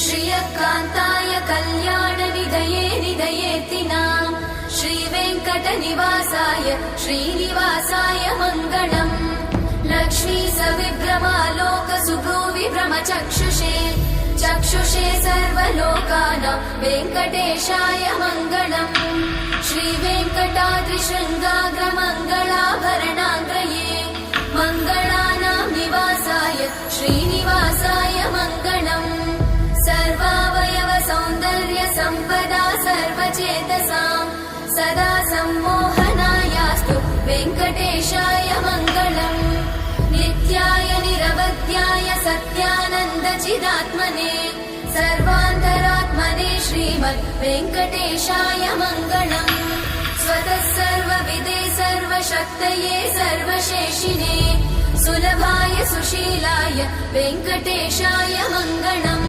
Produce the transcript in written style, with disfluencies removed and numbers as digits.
श्रियकान्ताय कल्याणनिधये निधयेतिनाम् श्रीवेङ्कटनिवासाय श्रीनिवासाय मङ्गलम्। लक्ष्मी सविभ्रमालोकसुभ्रूविभ्रमचक्षुषे चक्षुषे सर्वलोकानां वेङ्कटेशाय मङ्गलम्। श्रीवेङ्कटाद्रिशृङ्गाग्रमङ्गलाभरणाङ्गये मङ्गलानां निवासाय श्रीनिवासाय मङ्गलम्। सर्वावयव सौन्दर्य सम्पदा सर्वचेतसां सदा सम्मोहनायास्तु वेङ्कटेशाय मङ्गलम्। नित्याय निरवध्याय सत्यानन्दचिदात्मने सर्वान्तरात्मने श्रीमद् वेङ्कटेशाय मङ्गलम्। स्वतः सर्वविदे सर्वशक्तये सर्वशेषिने सुलभाय सुशीलाय वेङ्कटेशाय मङ्गलम्।